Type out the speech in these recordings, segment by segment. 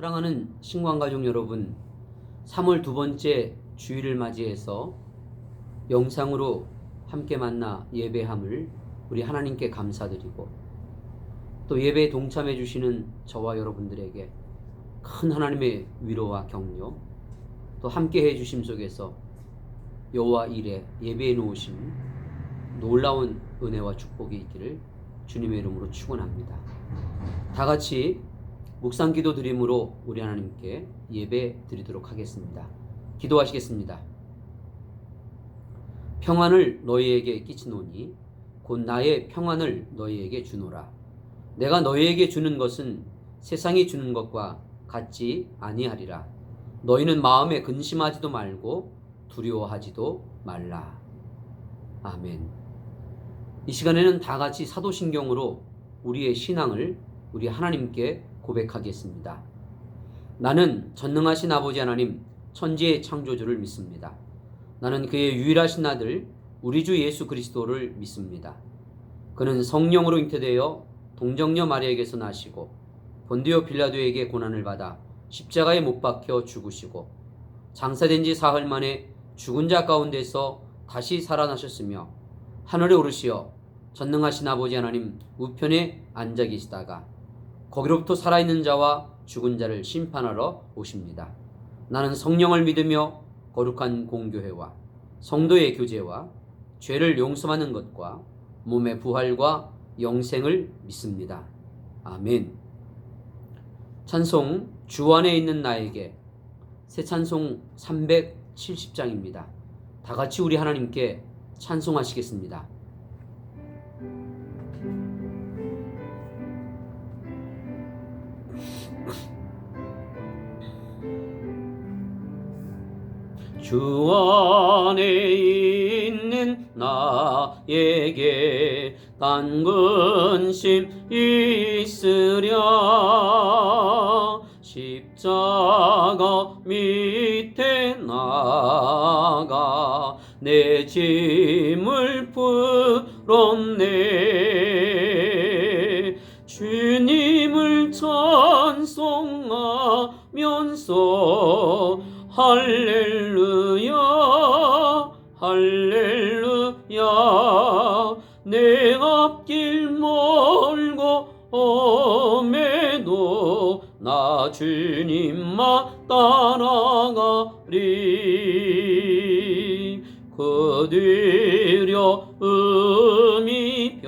사랑하는 신광가족 여러분, 3월 두 번째 주일을 맞이해서 영상으로 함께 만나 예배함을 우리 하나님께 감사드리고, 또 예배에 동참해 주시는 저와 여러분들에게 큰 하나님의 위로와 격려, 또 함께 해 주심 속에서 여호와 일에 예배해 놓으신 놀라운 은혜와 축복이 있기를 주님의 이름으로 축원합니다. 다 같이 묵상 기도 드림으로 우리 하나님께 예배 드리도록 하겠습니다. 기도하시겠습니다. 평안을 너희에게 끼치노니 곧 나의 평안을 너희에게 주노라. 내가 너희에게 주는 것은 세상이 주는 것과 같지 아니하리라. 너희는 마음에 근심하지도 말고 두려워하지도 말라. 아멘. 이 시간에는 다 같이 사도신경으로 우리의 신앙을 우리 하나님께 고백하겠습니다. 나는 전능하신 아버지 하나님, 천지의 창조주를 믿습니다. 나는 그의 유일하신 아들 우리 주 예수 그리스도를 믿습니다. 그는 성령으로 잉태되어 동정녀 마리아에게서 나시고 본디오 빌라도에게 고난을 받아 십자가에 못 박혀 죽으시고 장사된 지 사흘 만에 죽은 자 가운데서 다시 살아나셨으며 하늘에 오르시어 전능하신 아버지 하나님 우편에 앉아 계시다가 거기로부터 살아있는 자와 죽은 자를 심판하러 오십니다. 나는 성령을 믿으며 거룩한 공교회와 성도의 교제와 죄를 용서하는 것과 몸의 부활과 영생을 믿습니다. 아멘. 찬송 주 안에 있는 나에게, 새 찬송 370장입니다. 다 같이 우리 하나님께 찬송하시겠습니다. 주 안에 있는 나에게 단 근심 있으랴. 십자가 밑에 나가 내 짐을 풀었네. 주님을 찬송하면서 할렐루야 할렐루야. 내 앞길 멀고 험해도 나 주님만 따라가리. 그들여 음이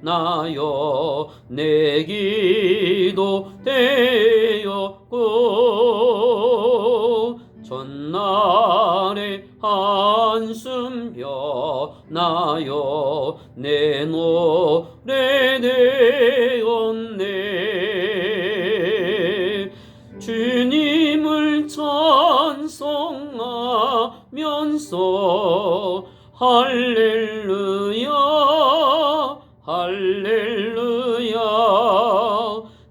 변하여 내 기도 되었고 전날에 한숨 변하여 내 노래 되었네. 주님을 찬송하면서 할렐루야 할렐루야.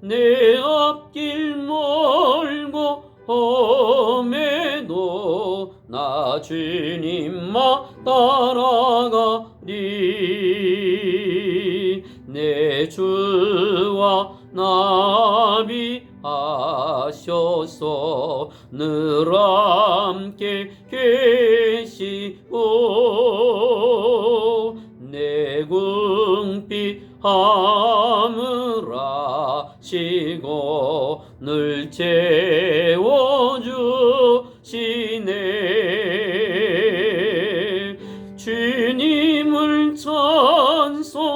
내 앞길 멀고 험해도 나 주님만 따라가리. 내 주와 나비하셔서 늘 함께 계시고 내 궁핍함을 아시고 늘 채워주시네. 주님을 찬송하면서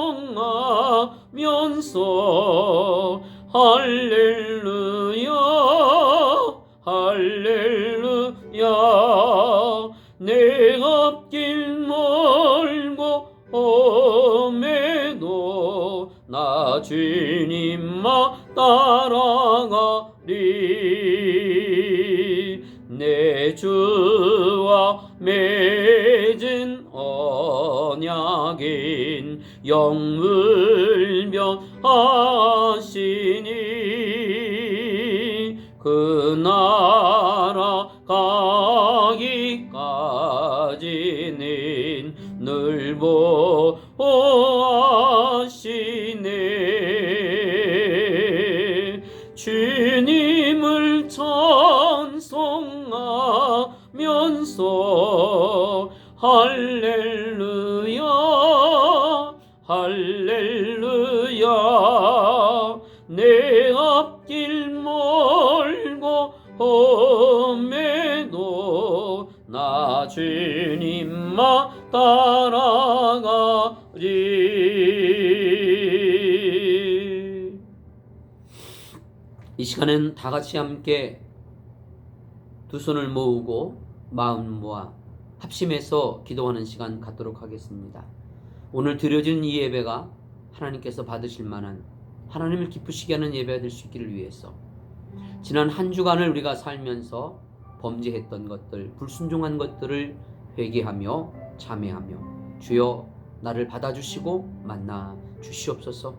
할렐루야 할렐루야. 내 앞길 멀고 험해도 나 주님만 따라가리. 내 주와 맺은 언약인 영물변하시니 그 나라 가기까지는 늘 보호하시네. 주님을 내 앞길 멀고 험해도 나 주님만 따라가리. 이 시간엔 다 같이 함께 두 손을 모으고 마음 모아 합심해서 기도하는 시간 갖도록 하겠습니다. 오늘 드려진 이 예배가 하나님께서 받으실 만한, 하나님을 기쁘시게 하는 예배가 될 수 있기를 위해서 지난 한 주간을 우리가 살면서 범죄했던 것들, 불순종한 것들을 회개하며 참회하며 주여 나를 받아주시고 만나 주시옵소서.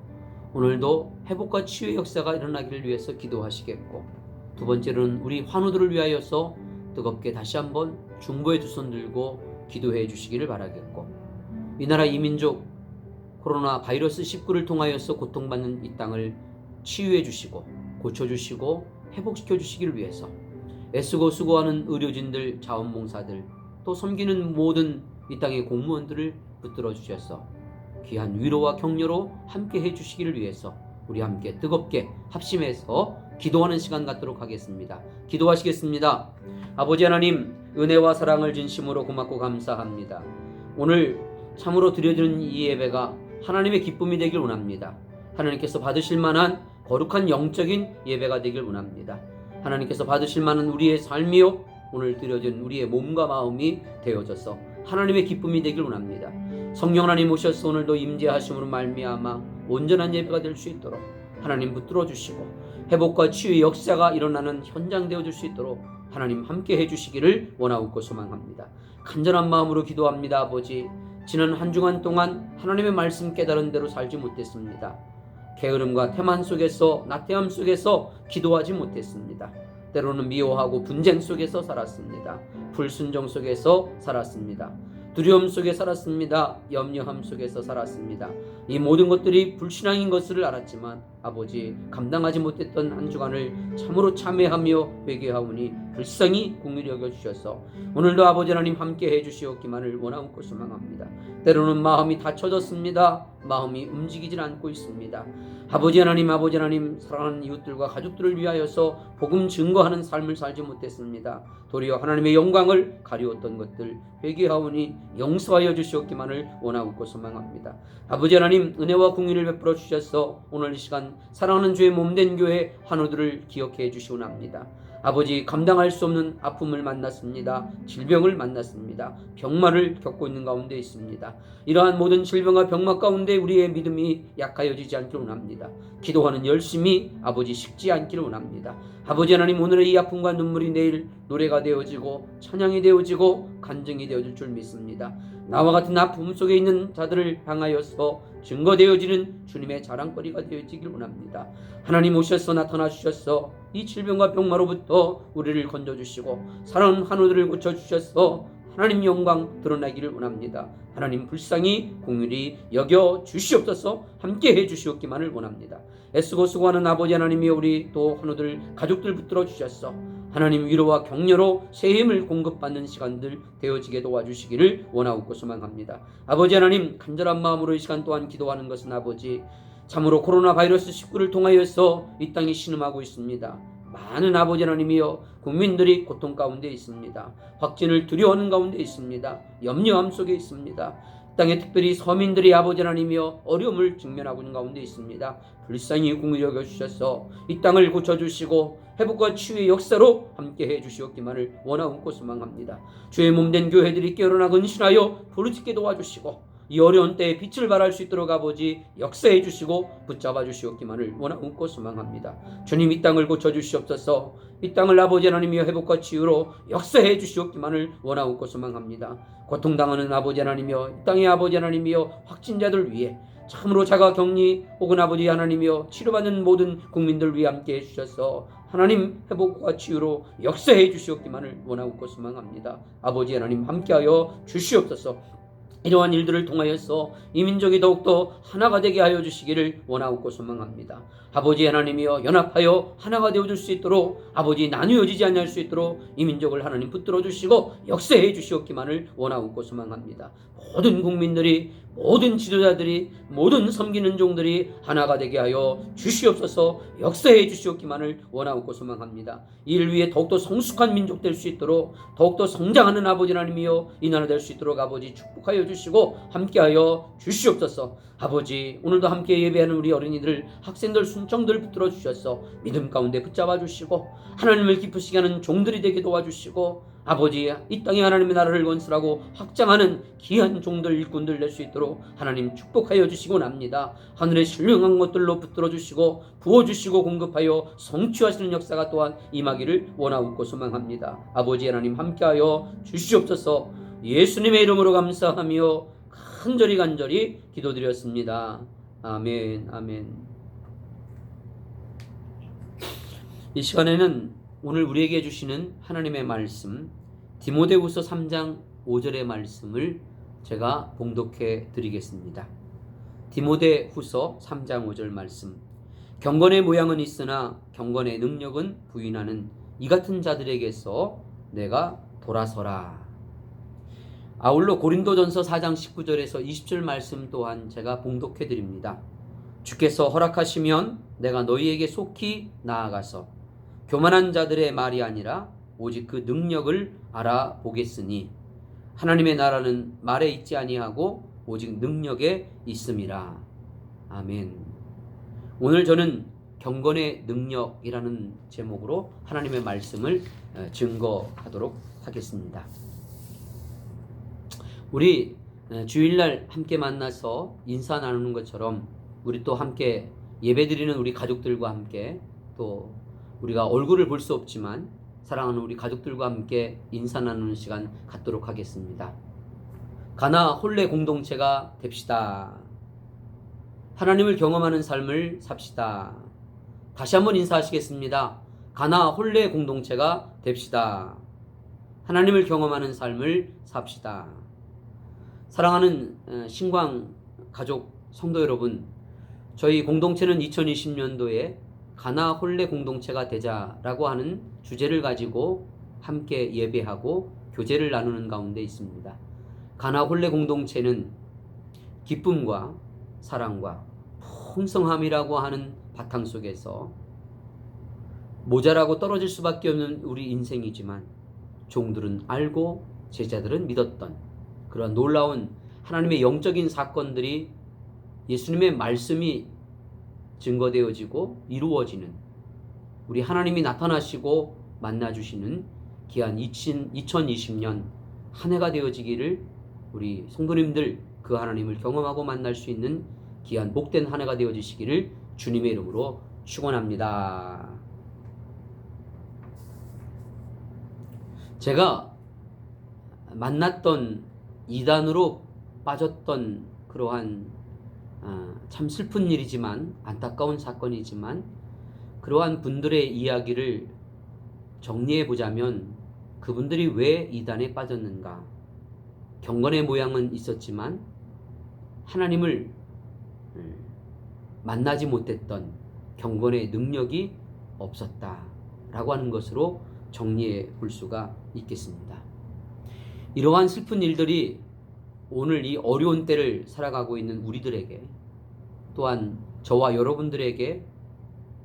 오늘도 회복과 치유의 역사가 일어나기를 위해서 기도하시겠고, 두 번째로는 우리 환우들을 위하여서 뜨겁게 다시 한번 중보의 두 손 들고 기도해 주시기를 바라겠고, 이 나라 이 민족 코로나 바이러스 19를 통하여서 고통받는 이 땅을 치유해 주시고 고쳐주시고 회복시켜 주시기를 위해서 애쓰고 수고하는 의료진들, 자원봉사들, 또 섬기는 모든 이 땅의 공무원들을 붙들어 주셔서 귀한 위로와 격려로 함께 해주시기를 위해서 우리 함께 뜨겁게 합심해서 기도하는 시간 갖도록 하겠습니다. 기도하시겠습니다. 아버지 하나님, 은혜와 사랑을 진심으로 고맙고 감사합니다. 오늘 참으로 드려지는 이 예배가 하나님의 기쁨이 되길 원합니다. 하나님께서 받으실 만한 거룩한 영적인 예배가 되길 원합니다. 하나님께서 받으실 만한 우리의 삶이요, 오늘 드려진 우리의 몸과 마음이 되어져서 하나님의 기쁨이 되길 원합니다. 성령 하나님 오셔서 오늘도 임재하심으로 말미암아 온전한 예배가 될 수 있도록 하나님 붙들어 주시고 회복과 치유의 역사가 일어나는 현장 되어줄 수 있도록 하나님 함께 해주시기를 원하옵고 소망합니다. 간절한 마음으로 기도합니다. 아버지, 지난 한 주간 동안 하나님의 말씀 깨달은 대로 살지 못했습니다. 게으름과 태만 속에서, 나태함 속에서 기도하지 못했습니다. 때로는 미워하고 분쟁 속에서 살았습니다. 불순종 속에서 살았습니다. 두려움 속에 살았습니다. 염려함 속에서 살았습니다. 이 모든 것들이 불신앙인 것을 알았지만 아버지, 감당하지 못했던 한 주간을 참으로 참회하며 회개하오니 불쌍히 긍휼히 여겨주셔서 오늘도 아버지 하나님 함께 해주시옵기만을 원하옵고 소망합니다. 때로는 마음이 닫혀졌습니다. 마음이 움직이질 않고 있습니다. 아버지 하나님, 사랑하는 이웃들과 가족들을 위하여서 복음 증거하는 삶을 살지 못했습니다. 도리어 하나님의 영광을 가리웠던 것들 회개하오니 용서하여 주시옵기만을 원하옵고 소망합니다. 아버지 하나님, 은혜와 긍휼을 베풀어 주셔서 오늘 이 시간 사랑하는 주의 몸된 교회 환우들을 기억해 주시옵나이다. 아버지, 감당할 수 없는 아픔을 만났습니다. 질병을 만났습니다. 병마를 겪고 있는 가운데 있습니다. 이러한 모든 질병과 병마 가운데 우리의 믿음이 약하여지지 않기를 원합니다. 기도하는 열심히 아버지 식지 않기를 원합니다. 아버지 하나님, 오늘의 이 아픔과 눈물이 내일 노래가 되어지고 찬양이 되어지고 간증이 되어질 줄 믿습니다. 나와 같은 아픔 속에 있는 자들을 향하여서 증거되어지는 주님의 자랑거리가 되어지길 원합니다. 하나님 오셔서 나타나 주셔서 이 질병과 병마로부터 우리를 건져주시고 사랑하는 환우들을 고쳐주셔서 하나님 영광 드러나기를 원합니다. 하나님 불쌍히 긍휼히 여겨 주시옵소서. 함께 해주시옵기만을 원합니다. 애쓰고 수고하는 아버지 하나님이여, 우리 또 환우들 가족들 붙들어 주셔서 하나님 위로와 격려로 새 힘을 공급받는 시간들 되어지게 도와주시기를 원하옵고 소망합니다. 아버지 하나님, 간절한 마음으로 이 시간 또한 기도하는 것은 아버지, 참으로 코로나 바이러스 19를 통하여서 이 땅이 신음하고 있습니다. 많은 아버지 하나님이여, 국민들이 고통 가운데 있습니다. 확진을 두려워하는 가운데 있습니다. 염려함 속에 있습니다. 땅에 특별히 서민들이 아버지 하나님이여 어려움을 직면하고 있는 가운데 있습니다. 불쌍히 긍휼히 여겨주셔서 이 땅을 고쳐주시고 회복과 치유의 역사로 함께해 주시옵기만을 원하옵고 소망합니다. 주의 몸된 교회들이 깨어나 근신하여 부르짖게 도와주시고 이 어려운 때에 빛을 발할 수 있도록 아버지 역사해 주시고 붙잡아 주시옵기만을 원하옵고 소망합니다. 주님, 이 땅을 고쳐주시옵소서. 이 땅을 아버지 하나님이여 회복과 치유로 역사해 주시옵기만을 원하옵고 소망합니다. 고통당하는 아버지 하나님이여, 이 땅의 아버지 하나님이여 확진자들 위해 참으로 자가격리 혹은 아버지 하나님이여 치료받는 모든 국민들 위해 함께 해주셔서 하나님 회복과 치유로 역사해 주시옵기만을 원하옵고 소망합니다. 아버지 하나님 함께하여 주시옵소서. 이러한 일들을 통하여서 이 민족이 더욱더 하나가 되게 하여 주시기를 원하고 소망합니다. 아버지 하나님이여, 연합하여 하나가 되어줄 수 있도록, 아버지 나누어지지 않을 수 있도록 이 민족을 하나님 붙들어 주시고 역사해 주시옵기만을 원하고 소망합니다. 모든 국민들이, 모든 지도자들이, 모든 섬기는 종들이 하나가 되게 하여 주시옵소서. 역사해 주시옵기만을 원하고 소망합니다. 이를 위해 더욱더 성숙한 민족 될 수 있도록, 더욱더 성장하는 아버지 하나님이여, 이 나라 될 수 있도록 아버지 축복하여 주시고 함께하여 주시옵소서. 아버지, 오늘도 함께 예배하는 우리 어린이들, 학생들, 순청들 붙들어 주셔서 믿음 가운데 붙잡아 주시고 하나님을 기쁘시게 하는 종들이 되게 도와주시고, 아버지, 이 땅에 하나님의 나라를 건설하고 확장하는 귀한 종들, 일꾼들 될 수 있도록 하나님 축복하여 주시고 납니다. 하늘의 신령한 것들로 붙들어 주시고 부어주시고 공급하여 성취하시는 역사가 또한 임하기를 원하고 소망합니다. 아버지 하나님 함께하여 주시옵소서. 예수님의 이름으로 감사하며 간절히 기도드렸습니다. 아멘, 아멘. 이 시간에는 오늘 우리에게 주시는 하나님의 말씀, 디모데후서 3장 5절의 말씀을 제가 봉독해 드리겠습니다. 디모데후서 3장 5절 말씀. 경건의 모양은 있으나 경건의 능력은 부인하는 이 같은 자들에게서 내가 돌아서라. 아울러 고린도전서 4장 19절에서 20절 말씀 또한 제가 봉독해 드립니다. 주께서 허락하시면 내가 너희에게 속히 나아가서 교만한 자들의 말이 아니라 오직 그 능력을 알아보겠으니 하나님의 나라는 말에 있지 아니하고 오직 능력에 있음이라. 아멘. 오늘 저는 경건의 능력이라는 제목으로 하나님의 말씀을 증거하도록 하겠습니다. 우리 주일날 함께 만나서 인사 나누는 것처럼 우리 또 함께 예배드리는 우리 가족들과 함께, 또 우리가 얼굴을 볼 수 없지만 사랑하는 우리 가족들과 함께 인사 나누는 시간 갖도록 하겠습니다. 가나 홀레 공동체가 됩시다. 하나님을 경험하는 삶을 삽시다. 다시 한번 인사하시겠습니다. 가나 홀레 공동체가 됩시다. 하나님을 경험하는 삶을 삽시다. 사랑하는 신광 가족 성도 여러분, 저희 공동체는 2020년도에 가나 홀레 공동체가 되자라고 하는 주제를 가지고 함께 예배하고 교제를 나누는 가운데 있습니다. 가나 홀레 공동체는 기쁨과 사랑과 풍성함이라고 하는 바탕 속에서 모자라고 떨어질 수밖에 없는 우리 인생이지만 종들은 알고 제자들은 믿었던 그런 놀라운 하나님의 영적인 사건들이 예수님의 말씀이 증거되어지고 이루어지는, 우리 하나님이 나타나시고 만나주시는 귀한 2020년 한 해가 되어지기를, 우리 성도님들 그 하나님을 경험하고 만날 수 있는 귀한 복된 한 해가 되어지시기를 주님의 이름으로 축원합니다. 제가 만났던 이단으로 빠졌던 그러한 참 슬픈 일이지만 안타까운 사건이지만 그러한 분들의 이야기를 정리해 보자면 그분들이 왜 이단에 빠졌는가? 경건의 모양은 있었지만 하나님을 만나지 못했던 경건의 능력이 없었다라고 하는 것으로 정리해 볼 수가 있겠습니다. 이러한 슬픈 일들이 오늘 이 어려운 때를 살아가고 있는 우리들에게, 또한 저와 여러분들에게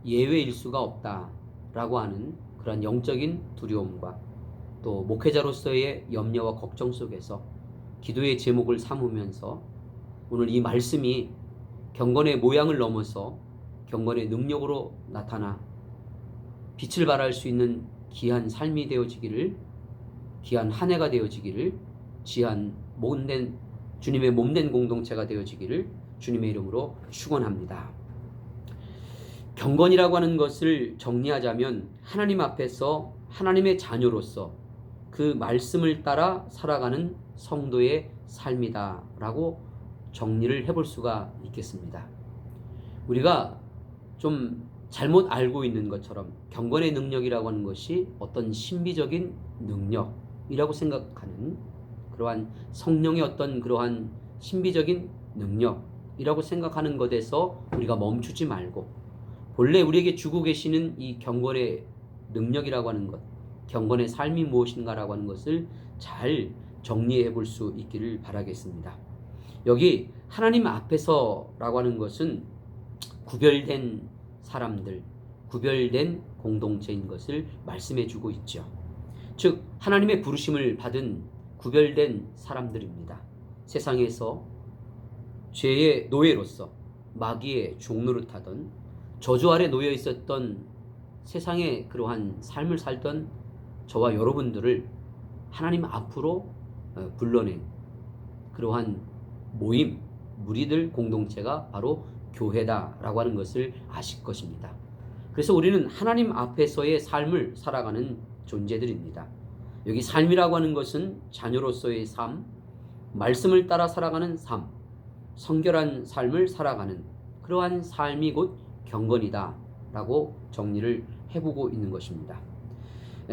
예외일 수가 없다라고 하는 그런 영적인 두려움과 또 목회자로서의 염려와 걱정 속에서 기도의 제목을 삼으면서 오늘 이 말씀이 경건의 모양을 넘어서 경건의 능력으로 나타나 빛을 발할 수 있는 귀한 삶이 되어지기를, 귀한 한 해가 되어지기를, 귀한 몸된 주님의 몸된 공동체가 되어지기를 주님의 이름으로 축원합니다. 경건이라고 하는 것을 정리하자면 하나님 앞에서 하나님의 자녀로서 그 말씀을 따라 살아가는 성도의 삶이다라고 정리를 해볼 수가 있겠습니다. 우리가 좀 잘못 알고 있는 것처럼 경건의 능력이라고 하는 것이 어떤 신비적인 능력이라고 생각하는 그러한 성령의 어떤 그러한 신비적인 능력이라고 생각하는 것에서 우리가 멈추지 말고 본래 우리에게 주고 계시는 이 경건의 능력이라고 하는 것, 경건의 삶이 무엇인가라고 하는 것을 잘 정리해 볼 수 있기를 바라겠습니다. 여기 하나님 앞에서라고 하는 것은 구별된 사람들, 구별된 공동체인 것을 말씀해 주고 있죠. 즉 하나님의 부르심을 받은 구별된 사람들입니다. 세상에서 죄의 노예로서 마귀의 종노릇하던 저주 아래 놓여 있었던 세상의 그러한 삶을 살던 저와 여러분들을 하나님 앞으로 불러낸 그러한 모임, 무리들 공동체가 바로 교회다라고 하는 것을 아실 것입니다. 그래서 우리는 하나님 앞에서의 삶을 살아가는 존재들입니다. 여기 삶이라고 하는 것은 자녀로서의 삶, 말씀을 따라 살아가는 삶, 성결한 삶을 살아가는 그러한 삶이 곧 경건이다 라고 정리를 해보고 있는 것입니다.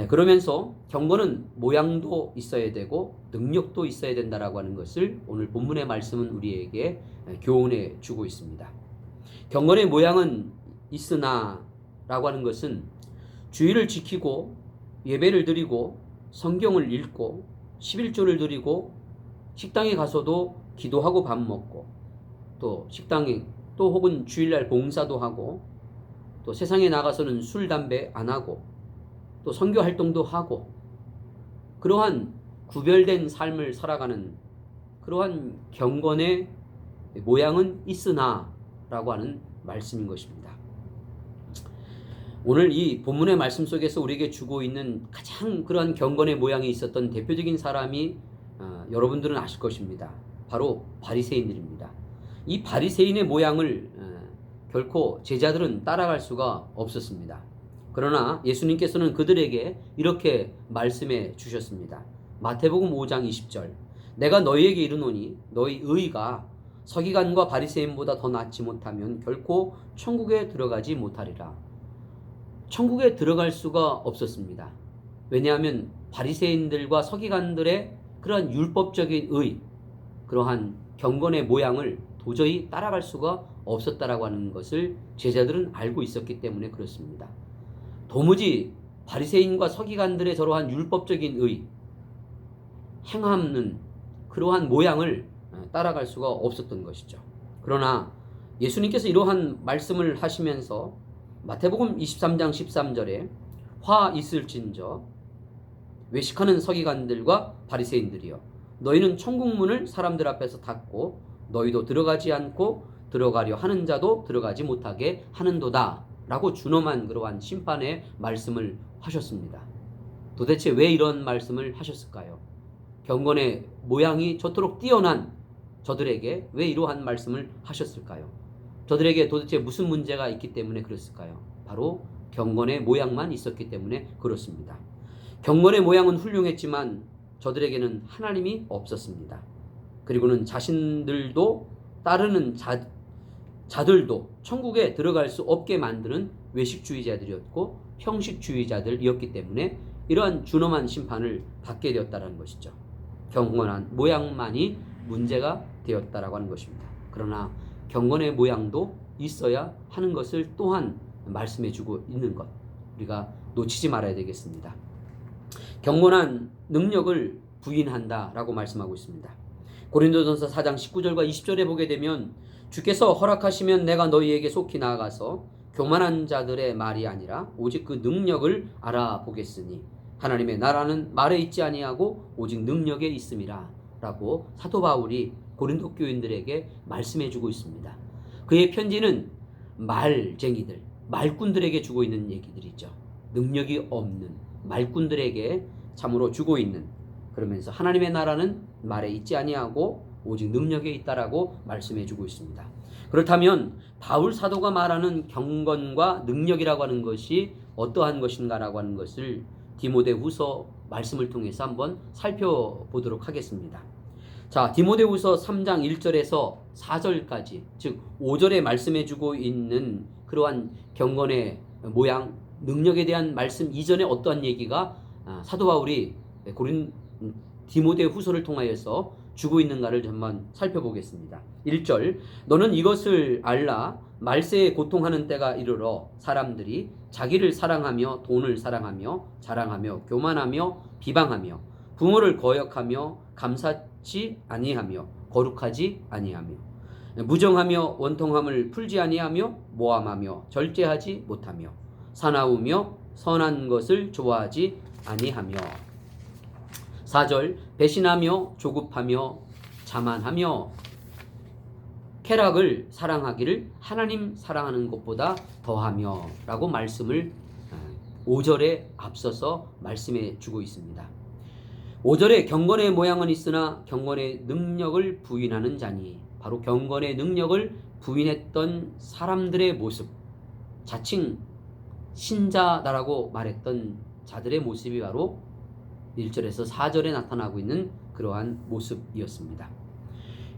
그러면서 경건은 모양도 있어야 되고 능력도 있어야 된다라고 하는 것을 오늘 본문의 말씀은 우리에게 교훈해 주고 있습니다. 경건의 모양은 있으나 라고 하는 것은 주의를 지키고 예배를 드리고 성경을 읽고 11조를 드리고 식당에 가서도 기도하고 밥 먹고 또 식당에 또 혹은 주일날 봉사도 하고 또 세상에 나가서는 술, 담배 안 하고 또 선교 활동도 하고 그러한 구별된 삶을 살아가는 그러한 경건의 모양은 있으나 라고 하는 말씀인 것입니다. 오늘 이 본문의 말씀 속에서 우리에게 주고 있는 가장 그러한 경건의 모양이 있었던 대표적인 사람이 여러분들은 아실 것입니다. 바로 바리새인들입니다. 이 바리새인의 모양을 결코 제자들은 따라갈 수가 없었습니다. 그러나 예수님께서는 그들에게 이렇게 말씀해 주셨습니다. 마태복음 5장 20절 내가 너희에게 이르노니 너희 의가 서기관과 바리새인보다 더 낫지 못하면 결코 천국에 들어가지 못하리라. 천국에 들어갈 수가 없었습니다. 왜냐하면 바리새인들과 서기관들의 그러한 율법적인 의, 그러한 경건의 모양을 도저히 따라갈 수가 없었다라고 하는 것을 제자들은 알고 있었기 때문에 그렇습니다. 도무지 바리새인과 서기관들의 저러한 율법적인 의, 행함은 그러한 모양을 따라갈 수가 없었던 것이죠. 그러나 예수님께서 이러한 말씀을 하시면서 마태복음 23장 13절에 화 있을진저 외식하는 서기관들과 바리새인들이여 너희는 천국문을 사람들 앞에서 닫고 너희도 들어가지 않고 들어가려 하는 자도 들어가지 못하게 하는도다 라고 준엄한 그러한 심판의 말씀을 하셨습니다. 도대체 왜 이런 말씀을 하셨을까요? 경건의 모양이 저토록 뛰어난 저들에게 왜 이러한 말씀을 하셨을까요? 저들에게 도대체 무슨 문제가 있기 때문에 그랬을까요? 바로 경건의 모양만 있었기 때문에 그렇습니다. 경건의 모양은 훌륭했지만 저들에게는 하나님이 없었습니다. 그리고는 자신들도 따르는 자들도 천국에 들어갈 수 없게 만드는 외식주의자들이었고 형식주의자들이었기 때문에 이러한 준엄한 심판을 받게 되었다는 것이죠. 경건한 모양만이 문제가 되었다라고 하는 것입니다. 그러나 경건의 모양도 있어야 하는 것을 또한 말씀해 주고 있는 것 우리가 놓치지 말아야 되겠습니다. 경건한 능력을 부인한다라고 말씀하고 있습니다. 고린도전서 4장 19절과 20절에 보게 되면 주께서 허락하시면 내가 너희에게 속히 나아가서 교만한 자들의 말이 아니라 오직 그 능력을 알아보겠으니 하나님의 나라는 말에 있지 아니하고 오직 능력에 있음이라 라고 사도 바울이 고린도 교인들에게 말씀해 주고 있습니다. 그의 편지는 말쟁이들, 말꾼들에게 주고 있는 얘기들이죠. 능력이 없는 말꾼들에게 참으로 주고 있는, 그러면서 하나님의 나라는 말에 있지 아니하고 오직 능력에 있다라고 말씀해 주고 있습니다. 그렇다면 바울 사도가 말하는 경건과 능력이라고 하는 것이 어떠한 것인가라고 하는 것을 디모데후서 말씀을 통해서 한번 살펴보도록 하겠습니다. 자, 디모데후서 3장 1절에서 4절까지, 즉 5절에 말씀해 주고 있는 그러한 경건의 모양, 능력에 대한 말씀 이전에 어떠한 얘기가 사도 바울이 디모데 후서를 통하여서 주고 있는가를 한번 살펴보겠습니다. 1절, 너는 이것을 알라. 말세에 고통하는 때가 이르러 사람들이 자기를 사랑하며 돈을 사랑하며 자랑하며 교만하며 비방하며 부모를 거역하며 감사치 아니하며 거룩하지 아니하며 무정하며 원통함을 풀지 아니하며 모함하며 절제하지 못하며 사나우며 선한 것을 좋아하지 아니하며 4절, 배신하며 조급하며 자만하며 쾌락을 사랑하기를 하나님 사랑하는 것보다 더하며 라고 말씀을 5절에 앞서서 말씀해 주고 있습니다. 5절에 경건의 모양은 있으나 경건의 능력을 부인하는 자니, 바로 경건의 능력을 부인했던 사람들의 모습, 자칭 신자다라고 말했던 자들의 모습이 바로 1절에서 4절에 나타나고 있는 그러한 모습이었습니다.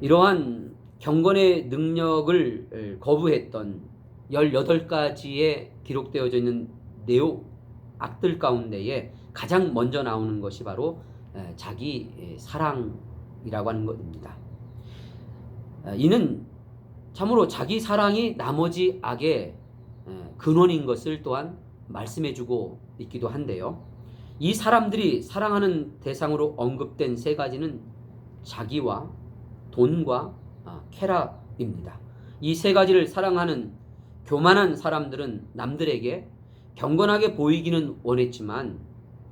이러한 경건의 능력을 거부했던 18가지에 기록되어져 있는 악들 가운데에 가장 먼저 나오는 것이 바로 자기 사랑이라고 하는 것입니다. 이는 참으로 자기 사랑이 나머지 악의 근원인 것을 또한 말씀해주고 있기도 한데요. 이 사람들이 사랑하는 대상으로 언급된 세 가지는 자기와 돈과 쾌락입니다. 이 세 가지를 사랑하는 교만한 사람들은 남들에게 경건하게 보이기는 원했지만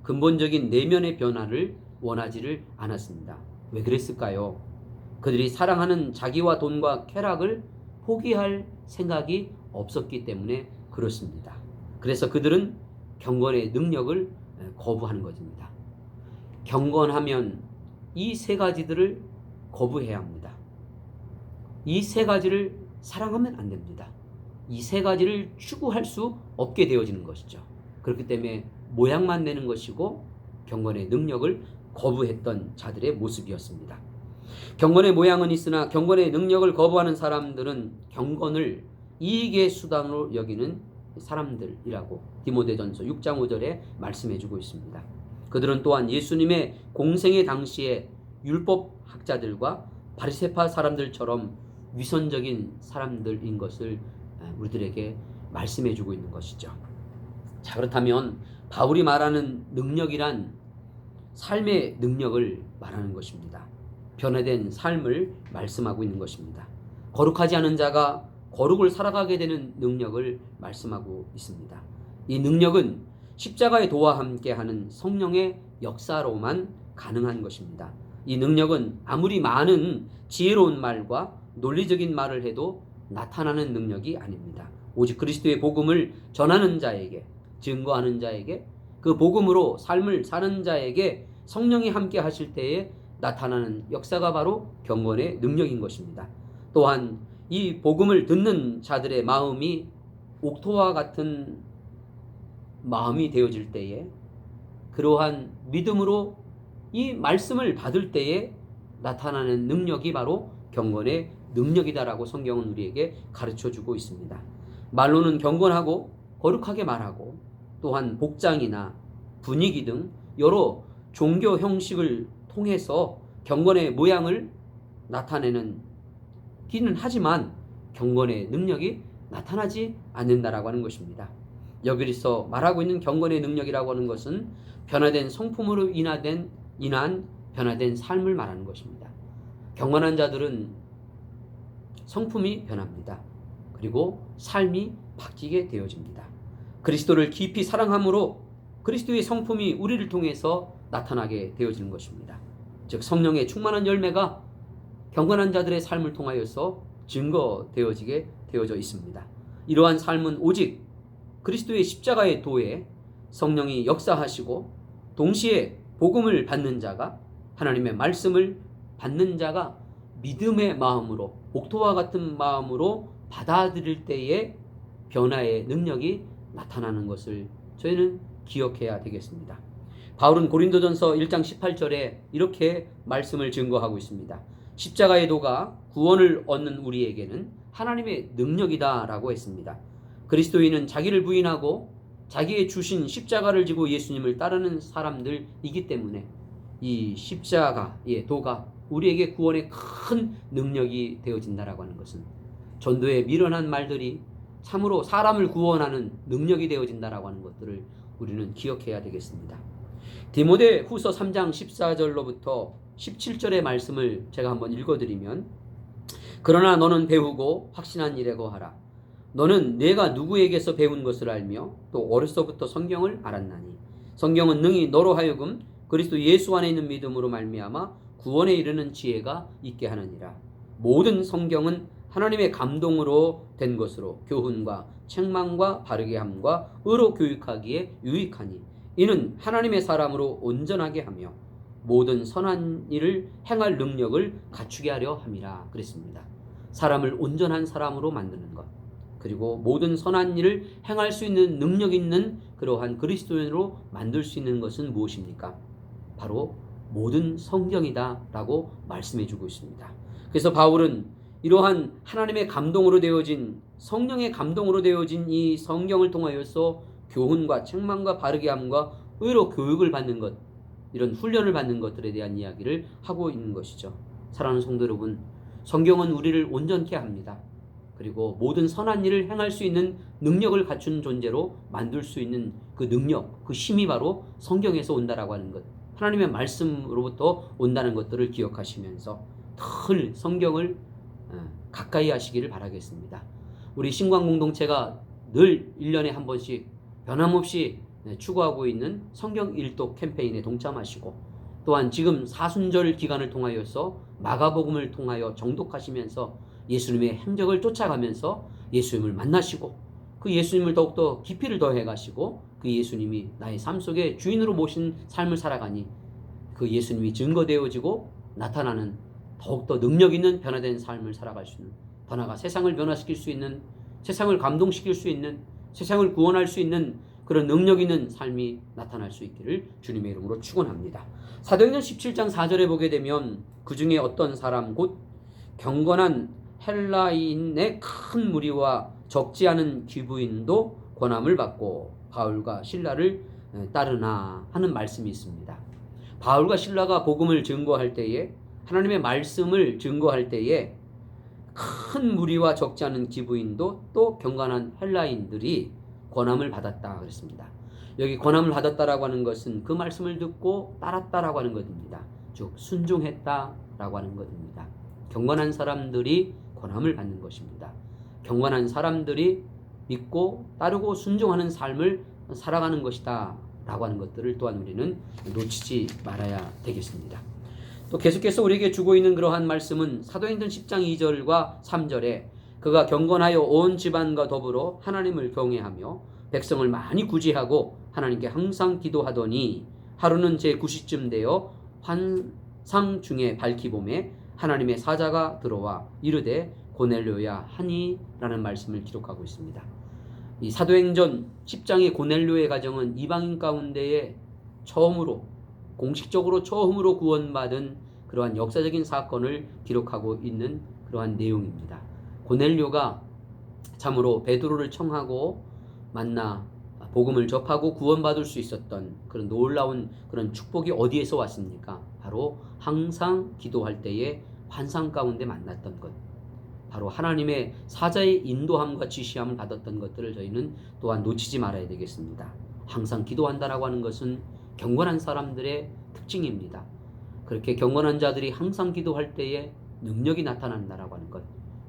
근본적인 내면의 변화를 원하지를 않았습니다. 왜 그랬을까요? 그들이 사랑하는 자기와 돈과 쾌락을 포기할 생각이 없었기 때문에 그렇습니다. 그래서 그들은 경건의 능력을 거부하는 것입니다. 경건하면 이 세 가지들을 거부해야 합니다. 이 세 가지를 사랑하면 안 됩니다. 이 세 가지를 추구할 수 없게 되어지는 것이죠. 그렇기 때문에 모양만 내는 것이고 경건의 능력을 거부했던 자들의 모습이었습니다. 경건의 모양은 있으나 경건의 능력을 거부하는 사람들은 경건을 이익의 수단으로 여기는 사람들이라고 디모데전서 6장 5절에 말씀해주고 있습니다. 그들은 또한 예수님의 공생의 당시에 율법학자들과 바리새파 사람들처럼 위선적인 사람들인 것을 우리들에게 말씀해주고 있는 것이죠. 자, 그렇다면 바울이 말하는 능력이란 삶의 능력을 말하는 것입니다. 변화된 삶을 말씀하고 있는 것입니다. 거룩하지 않은 자가 거룩을 살아가게 되는 능력을 말씀하고 있습니다. 이 능력은 십자가의 도와 함께하는 성령의 역사로만 가능한 것입니다. 이 능력은 아무리 많은 지혜로운 말과 논리적인 말을 해도 나타나는 능력이 아닙니다. 오직 그리스도의 복음을 전하는 자에게, 증거하는 자에게, 그 복음으로 삶을 사는 자에게 성령이 함께 하실 때에 나타나는 역사가 바로 경건의 능력인 것입니다. 또한 이 복음을 듣는 자들의 마음이 옥토와 같은 마음이 되어질 때에 그러한 믿음으로 이 말씀을 받을 때에 나타나는 능력이 바로 경건의 능력이다라고 성경은 우리에게 가르쳐주고 있습니다. 말로는 경건하고 거룩하게 말하고 또한 복장이나 분위기 등 여러 종교 형식을 통해서 경건의 모양을 나타내는 기는 하지만 경건의 능력이 나타나지 않는다라고 하는 것입니다. 여기서 말하고 있는 경건의 능력이라고 하는 것은 변화된 성품으로 인한 변화된 삶을 말하는 것입니다. 경건한 자들은 성품이 변합니다. 그리고 삶이 바뀌게 되어집니다. 그리스도를 깊이 사랑함으로 그리스도의 성품이 우리를 통해서 나타나게 되어지는 것입니다. 즉 성령의 충만한 열매가 경건한 자들의 삶을 통하여서 증거되어지게 되어져 있습니다. 이러한 삶은 오직 그리스도의 십자가의 도에 성령이 역사하시고 동시에 복음을 받는 자가, 하나님의 말씀을 받는 자가 믿음의 마음으로, 옥토와 같은 마음으로 받아들일 때에 변화의 능력이 나타나는 것을 저희는 기억해야 되겠습니다. 바울은 고린도전서 1장 18절에 이렇게 말씀을 증거하고 있습니다. 십자가의 도가 구원을 얻는 우리에게는 하나님의 능력이다라고 했습니다. 그리스도인은 자기를 부인하고 자기의 주신 십자가를 지고 예수님을 따르는 사람들이기 때문에 이 십자가의 도가 우리에게 구원의 큰 능력이 되어진다라고 하는 것은, 전도의 미련한 말들이 참으로 사람을 구원하는 능력이 되어진다라고 하는 것들을 우리는 기억해야 되겠습니다. 디모데 후서 3장 14절로부터 17절의 말씀을 제가 한번 읽어드리면, 그러나 너는 배우고 확신한 일에 거하라. 너는 내가 누구에게서 배운 것을 알며 또 어려서부터 성경을 알았나니 성경은 능히 너로 하여금 그리스도 예수 안에 있는 믿음으로 말미암아 구원에 이르는 지혜가 있게 하느니라. 모든 성경은 하나님의 감동으로 된 것으로 교훈과 책망과 바르게 함과 의로 교육하기에 유익하니 이는 하나님의 사람으로 온전하게 하며 모든 선한 일을 행할 능력을 갖추게 하려 함이라 그랬습니다. 사람을 온전한 사람으로 만드는 것, 그리고 모든 선한 일을 행할 수 있는 능력 있는 그러한 그리스도인으로 만들 수 있는 것은 무엇입니까? 바로 모든 성경이다 라고 말씀해 주고 있습니다. 그래서 바울은 이러한 하나님의 감동으로 되어진, 성령의 감동으로 되어진 이 성경을 통하여서 교훈과 책망과 바르게 함과 의로 교육을 받는 것, 이런 훈련을 받는 것들에 대한 이야기를 하고 있는 것이죠. 사랑하는 성도 여러분, 성경은 우리를 온전케 합니다. 그리고 모든 선한 일을 행할 수 있는 능력을 갖춘 존재로 만들 수 있는 그 능력, 그 힘이 바로 성경에서 온다라고 하는 것, 하나님의 말씀으로부터 온다는 것들을 기억하시면서 늘 성경을 가까이 하시기를 바라겠습니다. 우리 신광 공동체가 늘 1년에 한 번씩 변함없이 추구하고 있는 성경 일독 캠페인에 동참하시고, 또한 지금 사순절 기간을 통하여서 마가복음을 통하여 정독하시면서 예수님의 행적을 쫓아가면서 예수님을 만나시고, 그 예수님을 더욱더 깊이를 더해 가시고, 그 예수님이 나의 삶 속에 주인으로 모신 삶을 살아가니 그 예수님이 증거되어지고 나타나는 더욱더 능력 있는 변화된 삶을 살아갈 수 있는, 더 나아가 세상을 변화시킬 수 있는, 세상을 감동시킬 수 있는, 세상을 구원할 수 있는 그런 능력 있는 삶이 나타날 수 있기를 주님의 이름으로 축원합니다. 사도행전 17장 4절에 보게 되면 그 중에 어떤 사람 곧 경건한 헬라인의 큰 무리와 적지 않은 기부인도 권함을 받고 바울과 실라를 따르나 하는 말씀이 있습니다. 바울과 실라가 복음을 증거할 때에, 하나님의 말씀을 증거할 때에 큰 무리와 적지 않은 기부인도 또 경건한 헬라인들이 권함을 받았다 그랬습니다. 여기 권함을 받았다라고 하는 것은 그 말씀을 듣고 따랐다라고 하는 것입니다. 즉 순종했다라고 하는 것입니다. 경건한 사람들이 권함을 받는 것입니다. 경건한 사람들이 믿고 따르고 순종하는 삶을 살아가는 것이다 라고 하는 것들을 또한 우리는 놓치지 말아야 되겠습니다. 또 계속해서 우리에게 주고 있는 그러한 말씀은 사도행전 10장 2절과 3절에 그가 경건하여 온 집안과 더불어 하나님을 경외하며 백성을 많이 구제하고 하나님께 항상 기도하더니 하루는 제9시쯤 되어 환상 중에 밝히 봄에 하나님의 사자가 들어와 이르되 고넬료야 하니 라는 말씀을 기록하고 있습니다. 이 사도행전 10장의 고넬료의 가정은 이방인 가운데에 공식적으로 처음으로 구원받은 그러한 역사적인 사건을 기록하고 있는 그러한 내용입니다. 고넬료가 참으로 베드로를 청하고 만나 복음을 접하고 구원받을 수 있었던 그런 놀라운 그런 축복이 어디에서 왔습니까? 바로 항상 기도할 때에 환상 가운데 만났던 것, 바로 하나님의 사자의 인도함과 지시함을 받았던 것들을 저희는 또한 놓치지 말아야 되겠습니다. 항상 기도한다라고 하는 것은 경건한 사람들의 특징입니다. 그렇게 경건한 자들이 항상 기도할 때에 능력이 나타난다라고 하는 것,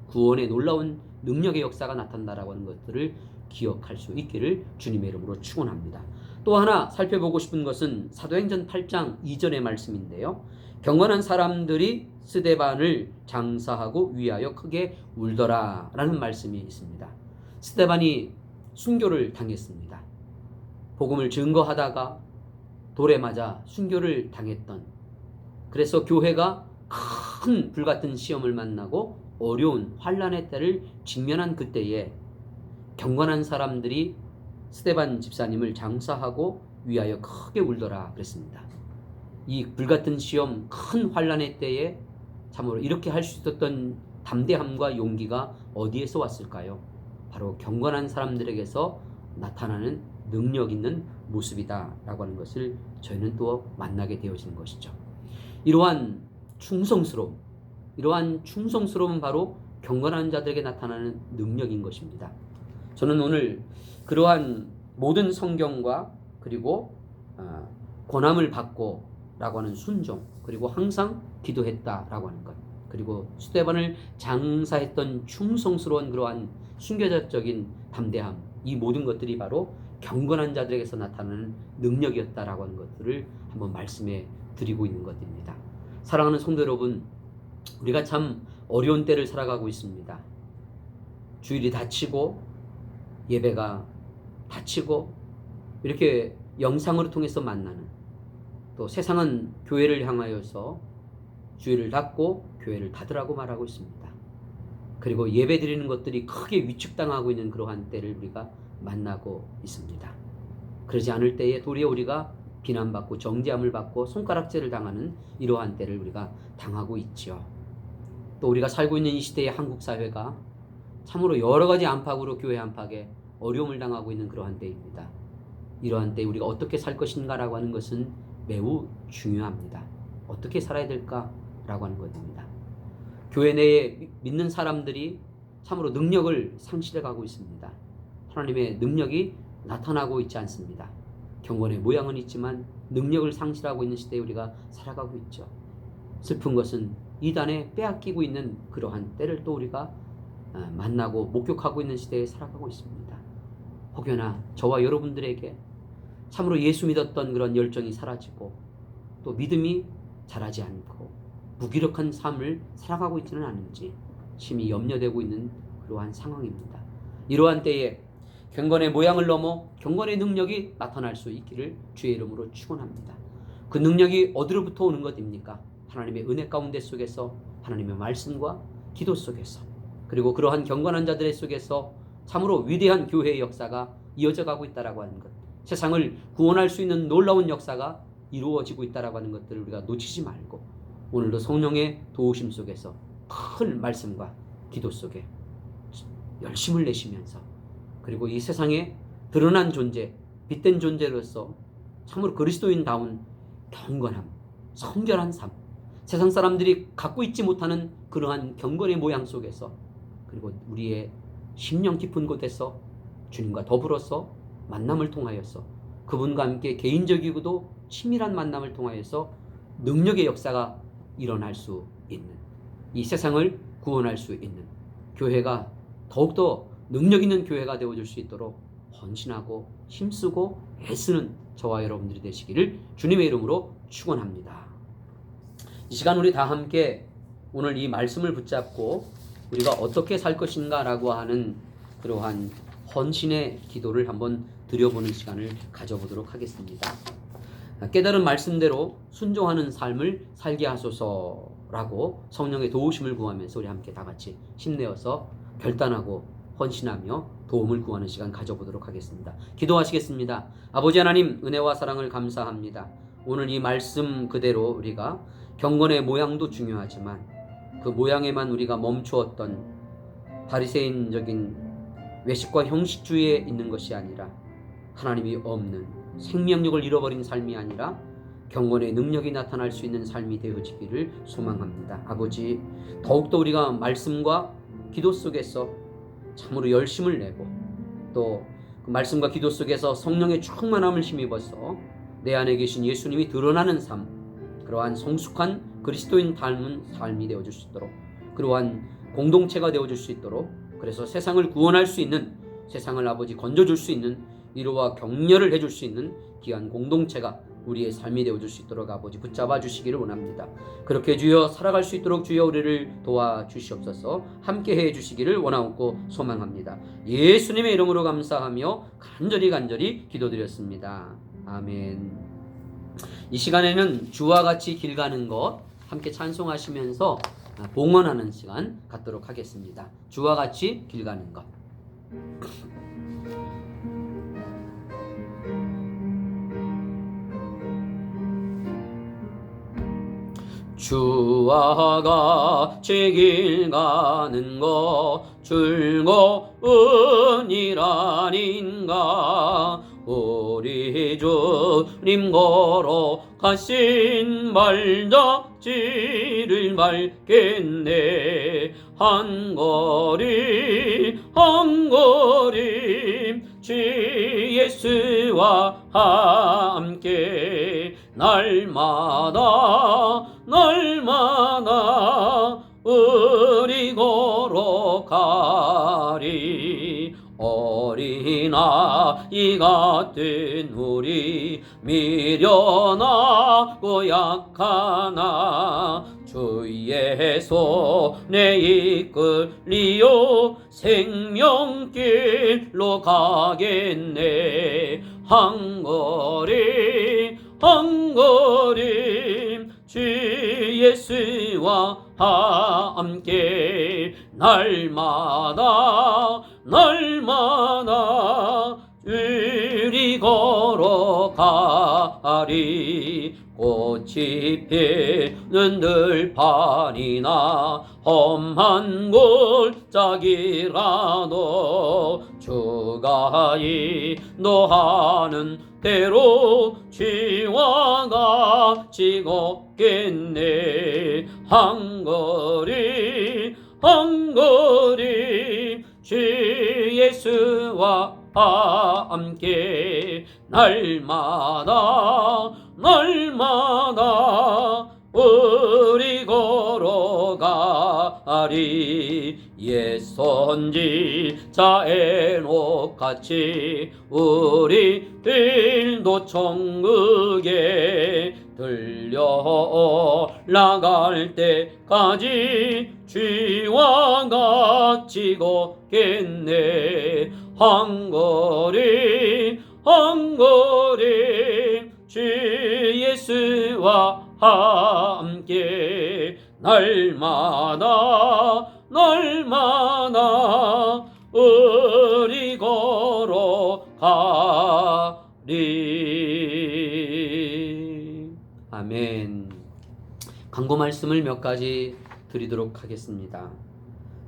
구원의 놀라운 능력의 역사가 나타난다라고 하는 것들을 기억할 수 있기를 주님의 이름으로 축원합니다. 또 하나 살펴보고 싶은 것은 사도행전 8장 2절의 말씀인데요. 경건한 사람들이 스데반을 장사하고 위하여 크게 울더라 라는 말씀이 있습니다. 스데반이 순교를 당했습니다. 복음을 증거하다가 돌에 맞아 순교를 당했던, 그래서 교회가 큰 불같은 시험을 만나고 어려운 환난의 때를 직면한 그때에 경건한 사람들이 스데반 집사님을 장사하고 위하여 크게 울더라 그랬습니다. 이 불같은 시험, 큰 환난의 때에 참으로 이렇게 할 수 있었던 담대함과 용기가 어디에서 왔을까요? 바로 경건한 사람들에게서 나타나는 능력 있는 모습이다라고 하는 것을 저희는 또 만나게 되어지는 것이죠. 이러한 충성스러움은 바로 경건한 자들에게 나타나는 능력인 것입니다. 저는 오늘 그러한 모든 성경과 그리고 권함을 받고 라고 하는 순종, 그리고 항상 기도했다라고 하는 것, 그리고 스데반을 장사했던 충성스러운 그러한 순교자적인 담대함, 이 모든 것들이 바로 경건한 자들에게서 나타나는 능력이었다라고 하는 것들을 한번 말씀해 드리고 있는 것입니다. 사랑하는 성도 여러분, 우리가 참 어려운 때를 살아가고 있습니다. 주일이 닫히고 예배가 닫히고 이렇게 영상으로 통해서 만나는, 또 세상은 교회를 향하여서 주일을 닫고 교회를 닫으라고 말하고 있습니다. 그리고 예배 드리는 것들이 크게 위축당하고 있는 그러한 때를 우리가 만나고 있습니다. 그러지 않을 때에 도리어 우리가 비난받고 정죄함을 받고 손가락질을 당하는 이러한 때를 우리가 당하고 있죠. 또 우리가 살고 있는 이 시대의 한국 사회가 참으로 여러 가지 안팎으로 교회 안팎에 어려움을 당하고 있는 그러한 때입니다. 이러한 때 우리가 어떻게 살 것인가라고 하는 것은 매우 중요합니다. 어떻게 살아야 될까라고 하는 것입니다. 교회 내에 믿는 사람들이 참으로 능력을 상실해 가고 있습니다. 하나님의 능력이 나타나고 있지 않습니다. 경건의 모양은 있지만 능력을 상실하고 있는 시대에 우리가 살아가고 있죠. 슬픈 것은 이단에 빼앗기고 있는 그러한 때를 또 우리가 만나고 목격하고 있는 시대에 살아가고 있습니다. 혹여나 저와 여러분들에게 참으로 예수 믿었던 그런 열정이 사라지고 또 믿음이 자라지 않고 무기력한 삶을 살아가고 있지는 않은지 심히 염려되고 있는 그러한 상황입니다. 이러한 때에 경건의 모양을 넘어 경건의 능력이 나타날 수 있기를 주의 이름으로 축원합니다. 그 능력이 어디로부터 오는 것입니까? 하나님의 은혜 가운데 속에서, 하나님의 말씀과 기도 속에서, 그리고 그러한 경건한 자들의 속에서 참으로 위대한 교회의 역사가 이어져 가고 있다라고 하는 것, 세상을 구원할 수 있는 놀라운 역사가 이루어지고 있다라고 하는 것들을 우리가 놓치지 말고 오늘도 성령의 도우심 속에서 큰 말씀과 기도 속에 열심을 내시면서, 그리고 이 세상에 드러난 존재, 빛된 존재로서 참으로 그리스도인다운 경건함, 성결한 삶, 세상 사람들이 갖고 있지 못하는 그러한 경건의 모양 속에서, 그리고 우리의 심령 깊은 곳에서 주님과 더불어서 만남을 통하여서 그분과 함께 개인적이고도 치밀한 만남을 통하여서 능력의 역사가 일어날 수 있는, 이 세상을 구원할 수 있는 교회가 더욱더 능력 있는 교회가 되어줄 수 있도록 헌신하고 힘쓰고 애쓰는 저와 여러분들이 되시기를 주님의 이름으로 축원합니다. 이 시간 우리 다 함께 오늘 이 말씀을 붙잡고 우리가 어떻게 살 것인가라고 하는 그러한 헌신의 기도를 한번 드려보는 시간을 가져보도록 하겠습니다. 깨달은 말씀대로 순종하는 삶을 살게 하소서라고 성령의 도우심을 구하면서 우리 함께 다 같이 힘내어서 결단하고 헌신하며 도움을 구하는 시간 가져보도록 하겠습니다. 기도하시겠습니다. 아버지 하나님, 은혜와 사랑을 감사합니다. 오늘 이 말씀 그대로 우리가 경건의 모양도 중요하지만 그 모양에만 우리가 멈추었던 바리새인적인 외식과 형식주의에 있는 것이 아니라, 하나님이 없는 생명력을 잃어버린 삶이 아니라 경건의 능력이 나타날 수 있는 삶이 되어지기를 소망합니다. 아버지, 더욱더 우리가 말씀과 기도 속에서 참으로 열심을 내고 또 그 말씀과 기도 속에서 성령의 충만함을 힘입어서 내 안에 계신 예수님이 드러나는 삶, 그러한 성숙한 그리스도인 닮은 삶이 되어줄 수 있도록, 그러한 공동체가 되어줄 수 있도록, 그래서 세상을 구원할 수 있는, 세상을 아버지 건져줄 수 있는, 위로와 격려를 해줄 수 있는 귀한 공동체가 우리의 삶이 되어줄 수 있도록 아버지 붙잡아 주시기를 원합니다. 그렇게 주여 살아갈 수 있도록 주여 우리를 도와주시옵소서. 함께해 주시기를 원하옵고 소망합니다. 예수님의 이름으로 감사하며 간절히 기도드렸습니다. 아멘. 이 시간에는 주와 같이 길 가는 것 함께 찬송하시면서 봉헌하는 시간 갖도록 하겠습니다. 주와 같이 길 가는 것. 주와 같이 길 가는 것 즐거운 일 아닌가. 우리 주님 걸어가신 발자취를 밟겠네. 한 걸음 한 걸음 주 예수와 함께 날마다 날마다 우리 걸어가리. 어린아이 같은 우리 미련하고 약하나 주의 손에 이끌리어 생명길로 가겠네. 한 걸음 한 걸음 주 예수와 함께 날마다 날마다 우리 걸어가리. 꽃이 피는 들판이나 험한 골짜기라도 주가 인도하는 대로 주와 같이 걷겠네. 한 걸음 한 걸음 주 예수와 함께 날마다 날마다 우리 걸어가리. 옛 선지자 에녹같이 우리들도 천국에 들려 나갈 때까지 주와 같이 걷겠네. 한 걸음 한 걸음 주 예수와 함께 날마다 날마다 우리 걸어가리. 아멘. 광고 말씀을 몇 가지 드리도록 하겠습니다.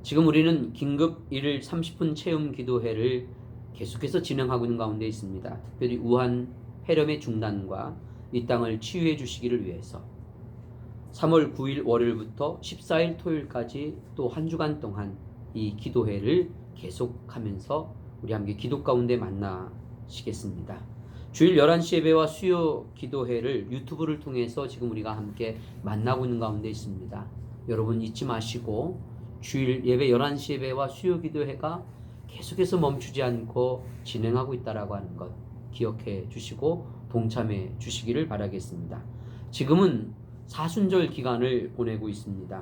지금 우리는 긴급 1일 30분 체험 기도회를 계속해서 진행하고 있는 가운데 있습니다. 특별히 우한 폐렴의 중단과 이 땅을 치유해 주시기를 위해서 3월 9일 월요일부터 14일 토요일까지 또 한 주간 동안 이 기도회를 계속하면서 우리 함께 기도 가운데 만나시겠습니다. 주일 11시 예배와 수요 기도회를 유튜브를 통해서 지금 우리가 함께 만나고 있는 가운데 있습니다. 여러분 잊지 마시고 주일 예배 11시 예배와 수요 기도회가 계속해서 멈추지 않고 진행하고 있다라고 하는 것 기억해 주시고 동참해 주시기를 바라겠습니다. 지금은 사순절 기간을 보내고 있습니다.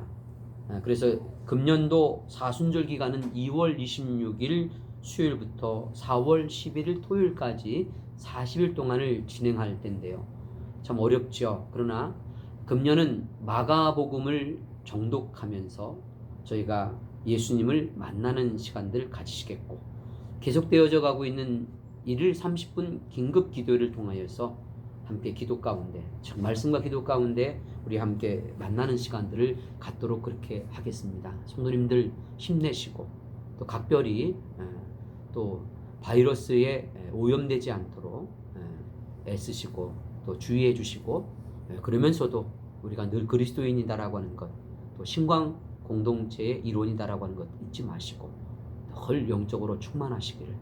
그래서 금년도 사순절 기간은 2월 26일 수요일부터 4월 11일 토요일까지 40일 동안을 진행할 텐데요. 참 어렵죠. 그러나 금년은 마가복음을 정독하면서 저희가 예수님을 만나는 시간들 가지시겠고 계속되어져 가고 있는 1일 30분 긴급 기도를 통하여서 함께 기도 가운데 즉 말씀과 기도 가운데 우리 함께 만나는 시간들을 갖도록 그렇게 하겠습니다. 성도님들 힘내시고 또 각별히 또 바이러스에 오염되지 않도록 애쓰시고 또 주의해 주시고 그러면서도 우리가 늘 그리스도인이다라고 하는 것 또 신광 공동체의 일원이다라고 하는 것 잊지 마시고 늘 영적으로 충만하시기를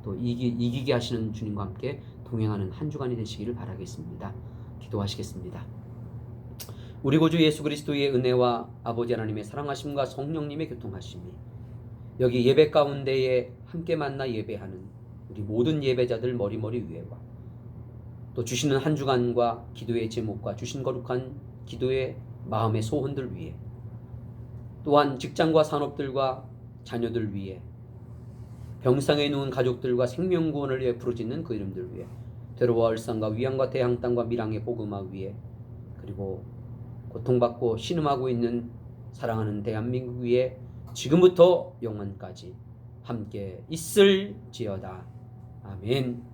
또 이기게 하시는 주님과 함께 동행하는 한 주간이 되시기를 바라겠습니다. 기도하시겠습니다. 우리 구주 예수 그리스도의 은혜와 아버지 하나님의 사랑하심과 성령님의 교통하심이 여기 예배 가운데에 함께 만나 예배하는 우리 모든 예배자들 머리머리 위에와 또 주시는 한 주간과 기도의 제목과 주신 거룩한 기도의 마음의 소원들 위에 또한 직장과 산업들과 자녀들 위에 병상에 누운 가족들과 생명구원을 위해 부르짖는 그 이름들 위에 대로와 얼산과 위안과 대항 땅과 밀양의 복음화 위에 그리고 고통받고 신음하고 있는 사랑하는 대한민국 위에 지금부터 영원까지 함께 있을지어다. 아멘.